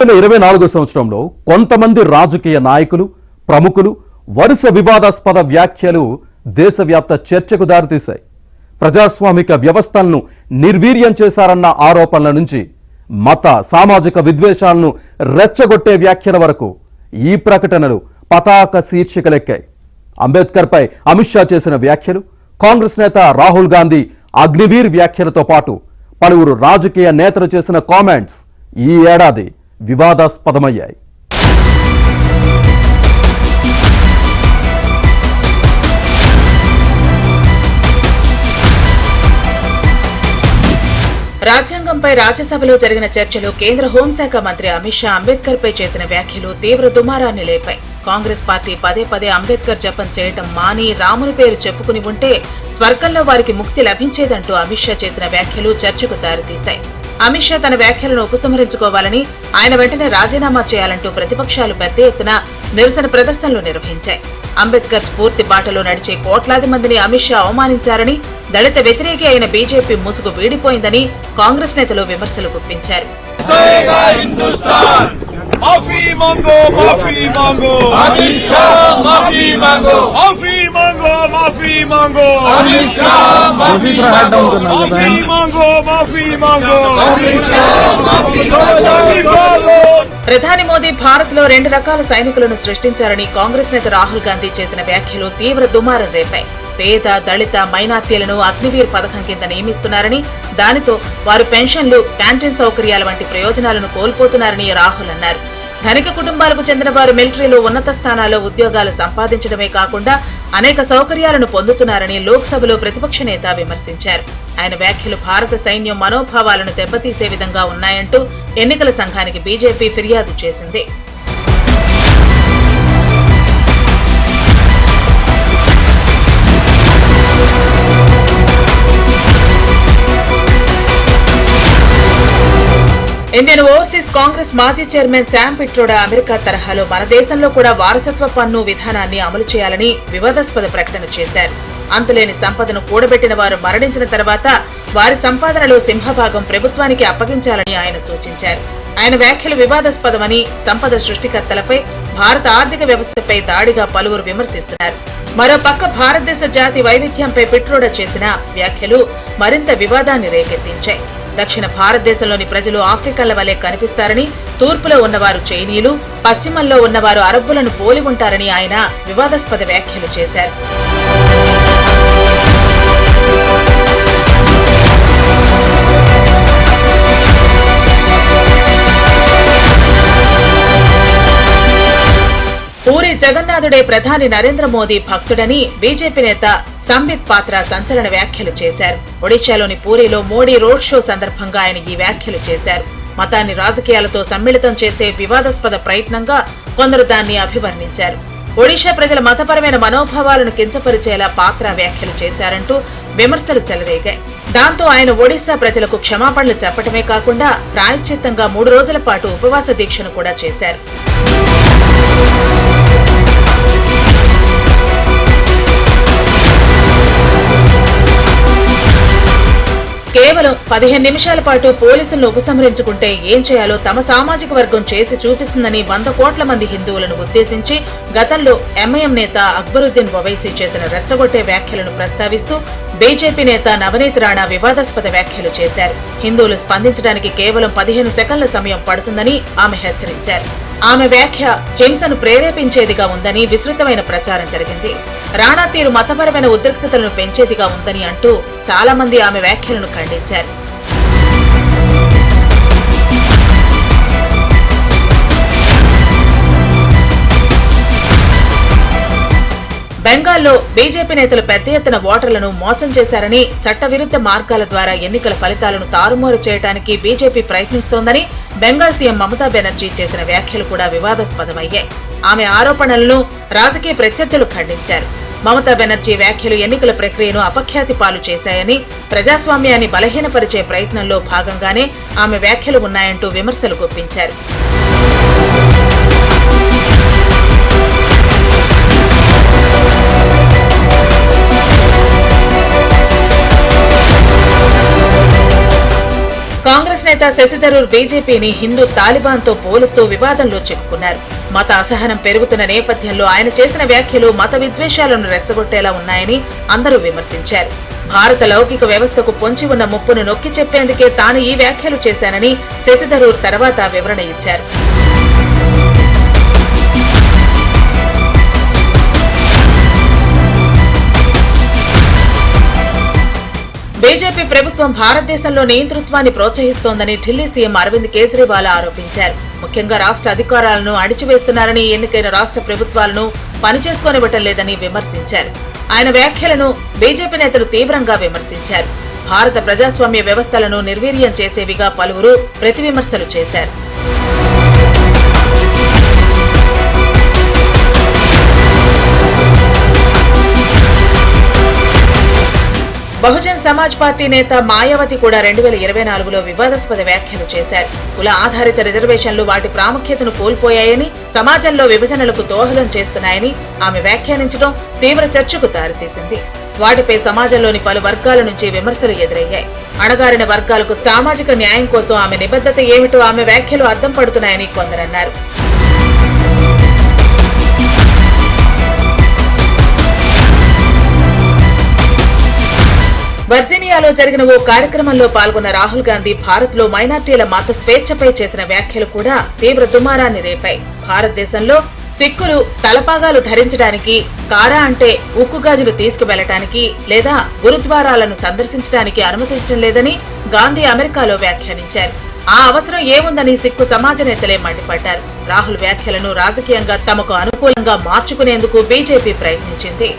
2024 సంవత్సరంలో కొంతమంది రాజకీయ నాయకులు ప్రముఖులు వరుస వివాదాస్పద వ్యాఖ్యలు దేశవ్యాప్త చర్చకు దారితీశాయి. ప్రజాస్వామిక వ్యవస్థలను నిర్వీర్యం చేశారన్న ఆరోపణల నుంచి మత సామాజిక విద్వేషాలను రెచ్చగొట్టే వ్యాఖ్యల వరకు ఈ ప్రకటనలు పతాక శీర్షికలెక్కాయి. అంబేద్కర్పై అమిత్ షా చేసిన వ్యాఖ్యలు, కాంగ్రెస్ నేత రాహుల్ గాంధీ అగ్నివీర్ వ్యాఖ్యలతో పాటు పలువురు రాజకీయ నేతలు చేసిన కామెంట్స్ ఈ ఏడాది వివాదాస్పదమయ్యాయి. రాజ్యాంగంపై రాజ్యసభలో జరిగిన చర్చలో కేంద్ర హోంశాఖ మంత్రి అమిత్ షా అంబేద్కర్ పై చేసిన వ్యాఖ్యలు తీవ్ర దుమారాన్ని లేపాయి. కాంగ్రెస్ పార్టీ పదే పదే అంబేద్కర్ జపం చేయటం మాని రాముని పేరు చెప్పుకుని ఉంటే స్వర్గంలో వారికి ముక్తి లభించేదంటూ అమిత్ షా చేసిన వ్యాఖ్యలు చర్చకు దారితీశాయి. అమిత్ షా తన వ్యాఖ్యలను ఉపసంహరించుకోవాలని, ఆయన వెంటనే రాజీనామా చేయాలంటూ ప్రతిపక్షాలు పెద్ద ఎత్తున నిరసన ప్రదర్శనలు నిర్వహించాయి. అంబేద్కర్ స్ఫూర్తి బాటలో నడిచే కోట్లాది మందిని అమిత్ షా అవమానించారని, దళిత వ్యతిరేకి అయిన బీజేపీ ముసుగు వీడిపోయిందని కాంగ్రెస్ నేతలు విమర్శలు గుప్పించారు. माफी मांगो, माफी मांगो, अमित शाह माफी मांगो, माफी मांगो, माफी मांगो, अमित शाह माफी मांगो, माफी मांगो, माफी मांगो, अमित शाह माफी मांगो. ప్రధాని మోదీ భారత్ లో 2 రకాల సైనికులను సృష్టించారని కాంగ్రెస్ నేత రాహుల్ గాంధీ చేసిన వ్యాఖ్యలు తీవ్ర దుమారం రేపాయి. పేద, దళిత, మైనార్టీలను అగ్నివీర్ పథకం కింద నియమిస్తున్నారని, దానితో వారు పెన్షన్లు, క్యాంటీన్ సౌకర్యాల వంటి ప్రయోజనాలను కోల్పోతున్నారని రాహుల్ అన్నారు. ధనిక కుటుంబాలకు చెందిన వారు మిలిటరీలో ఉన్నత స్థానాల్లో ఉద్యోగాలు సంపాదించడమే కాకుండా అనేక సౌకర్యాలను పొందుతున్నారని లోక్సభలో ప్రతిపక్ష నేత విమర్శించారు. ఆయన వ్యాఖ్యలు భారత సైన్యం మనోభావాలను దెబ్బతీసే విధంగా ఉన్నాయంటూ ఎన్నికల సంఘానికి బీజేపీ ఫిర్యాదు చేసింది. ఇండియన్ ఓవర్సీస్ కాంగ్రెస్ మాజీ చైర్మన్ శామ్ పిట్రోడా అమెరికా తరహాలో మన దేశంలో కూడా వారసత్వ పన్ను విధానాన్ని అమలు చేయాలని వివాదాస్పద ప్రకటన చేశారు. అంతులేని సంపదను కూడబెట్టిన వారు మరణించిన తర్వాత వారి సంపాదనలో సింహభాగం ప్రభుత్వానికి అప్పగించాలని ఆయన సూచించారు. ఆయన వ్యాఖ్యలు వివాదాస్పదమని, సంపద సృష్టికర్తలపై, భారత ఆర్థిక వ్యవస్థపై దాడిగా పలువురు విమర్శిస్తున్నారు. మరోపక్క భారతదేశ జాతి వైవిధ్యంపై పిట్రోడా చేసిన వ్యాఖ్యలు మరింత వివాదాన్ని రేకెత్తించాయి. దక్షిణ భారతదేశంలోని ప్రజలు ఆఫ్రికన్ల వలె కనిపిస్తారని, తూర్పులో ఉన్నవారు చైనీయులు, పశ్చిమంలో ఉన్నవారు అరబ్బులను పోలి ఉంటారని ఆయన వివాదాస్పద వ్యాఖ్యలు చేశారు. పూరి జగన్నాథుడే ప్రధాని నరేంద్ర మోదీ భక్తుడని బీజేపీ నేత సంబిత్ పాత్ర సంచలన వ్యాఖ్యలు చేశారు. ఒడిశాలోని పూరిలో మోడీ రోడ్ షో సందర్భంగా ఆయన ఈ వ్యాఖ్యలు చేశారు. మతాన్ని రాజకీయాలతో సమ్మిళితం చేసే వివాదాస్పద ప్రయత్నంగా కొందరు దాన్ని అభివర్ణించారు. ఒడిశా ప్రజల మతపరమైన మనోభావాలను కించపరిచేలా పాత్ర వ్యాఖ్యలు చేశారంటూ విమర్శలు చెలరేగాయి. దాంతో ఆయన ఒడిశా ప్రజలకు క్షమాపణలు చెప్పటమే కాకుండా ప్రాయశ్చిత్తంగా 3 రోజుల పాటు ఉపవాస దీక్షను కూడా చేశారు. కేవలం 15 నిమిషాల పాటు పోలీసులను ఉపసంహరించుకుంటే ఏం చేయాలో తమ సామాజిక వర్గం చేసి చూపిస్తుందని 100 కోట్ల మంది హిందువులను ఉద్దేశించి గతంలో ఎంఐఎం నేత అక్బరుద్దీన్ ఓవైసీ చేసిన రెచ్చగొట్టే వ్యాఖ్యలను ప్రస్తావిస్తూ బీజేపీ నేత నవనీత్ రాణా వివాదాస్పద వ్యాఖ్యలు చేశారు. హిందువులు స్పందించడానికి కేవలం 15 సెకన్ల సమయం పడుతుందని ఆమె హెచ్చరించారు. ఆమె వ్యాఖ్య హింసను ప్రేరేపించేదిగా ఉందని విస్తృతమైన ప్రచారం జరిగింది. రాణా తీరు మతపరమైన ఉద్రిక్తతలను పెంచేదిగా ఉందని అంటూ చాలా మంది ఆమె వ్యాఖ్యలను ఖండించారు. బెంగాల్లో బీజేపీ నేతలు పెద్ద ఎత్తున ఓటర్లను మోసం చేశారని, చట్టవిరుద్ధ మార్గాల ద్వారా ఎన్నికల ఫలితాలను తారుమారు చేయడానికి బీజేపీ ప్రయత్నిస్తోందని బెంగాల్ సీఎం మమతా బెనర్జీ చేసిన వ్యాఖ్యలు కూడా వివాదాస్పదమయ్యాయి. ఆమె ఆరోపణలను రాజకీయ ప్రత్యర్థులు ఖండించారు. మమతా బెనర్జీ వ్యాఖ్యలు ఎన్నికల ప్రక్రియను అపఖ్యాతి పాలు చేశాయని, ప్రజాస్వామ్యాన్ని బలహీనపరిచే ప్రయత్నంలో భాగంగానే ఆమె వ్యాఖ్యలు ఉన్నాయంటూ విమర్శలు గుప్పించారు. కాంగ్రెస్ నేత నేత శశి థరూర్ బీజేపీని హిందూ తాలిబాన్తో పోలుస్తూ వివాదంలో చిక్కుకున్నారు. మత అసహనం పెరుగుతున్న నేపథ్యంలో ఆయన చేసిన వ్యాఖ్యలు మత విద్వేషాలను రెచ్చగొట్టేలా ఉన్నాయని అందరూ విమర్శించారు. భారత లౌకిక వ్యవస్థకు పొంచి ఉన్న ముప్పును నొక్కి చెప్పేందుకే తాను ఈ వ్యాఖ్యలు చేశానని శశి థరూర్ తర్వాత వివరణ ఇచ్చారు. బీజేపీ ప్రభుత్వం భారతదేశంలో నియంతృత్వాన్ని ప్రోత్సహిస్తోందని ఢిల్లీ సీఎం అరవింద్ కేజ్రీవాల్ ఆరోపించారు. ముఖ్యంగా రాష్ట్ర అధికారాలను అణిచివేస్తున్నారని, ఎన్నికైన రాష్ట్ర ప్రభుత్వాలను పనిచేసుకోనివ్వటం లేదని విమర్శించారు. ఆయన వ్యాఖ్యలను బీజేపీ నేతలు తీవ్రంగా విమర్శించారు. భారత ప్రజాస్వామ్య వ్యవస్థలను నిర్వీర్యం చేసేవిగా పలువురు ప్రతి విమర్శలు చేశారు. బహుజన్ సమాజ్ పార్టీ నేత మాయావతి కూడా 2024లో వివాదాస్పద వ్యాఖ్యలు చేశారు. కుల ఆధారిత రిజర్వేషన్లు వాటి ప్రాముఖ్యతను కోల్పోయాయని, సమాజంలో విభజనలకు దోహదం చేస్తున్నాయని ఆమె వ్యాఖ్యానించడం తీవ్ర చర్చకు దారితీసింది. వాటిపై సమాజంలోని పలు వర్గాల నుంచి విమర్శలు ఎదురయ్యాయి. అణగారిన వర్గాలకు సామాజిక న్యాయం కోసం ఆమె నిబద్ధత ఏమిటో ఆమె వ్యాఖ్యలు అద్దం పడుతున్నాయని కొందరన్నారు. వర్జీనియాలో జరిగిన ఓ కార్యక్రమంలో పాల్గొన్న రాహుల్ గాంధీ భారత్ లో మైనార్టీల మత స్వేచ్ఛపై చేసిన వ్యాఖ్యలు కూడా తీవ్ర దుమారాన్ని రేపాయి. భారతదేశంలో సిక్కులు తలపాగాలు ధరించడానికి, కారా అంటే ఉక్కు గాజులు తీసుకువెళ్లటానికి లేదా గురుద్వారాలను సందర్శించడానికి అనుమతించడం లేదని గాంధీ అమెరికాలో వ్యాఖ్యానించారు. ఆ అవసరం ఏముందని సిక్కు సమాజ నేతలే మండిపడ్డారు. రాహుల్ వ్యాఖ్యలను రాజకీయంగా తమకు అనుకూలంగా మార్చుకునేందుకు బీజేపీ ప్రయత్నించింది.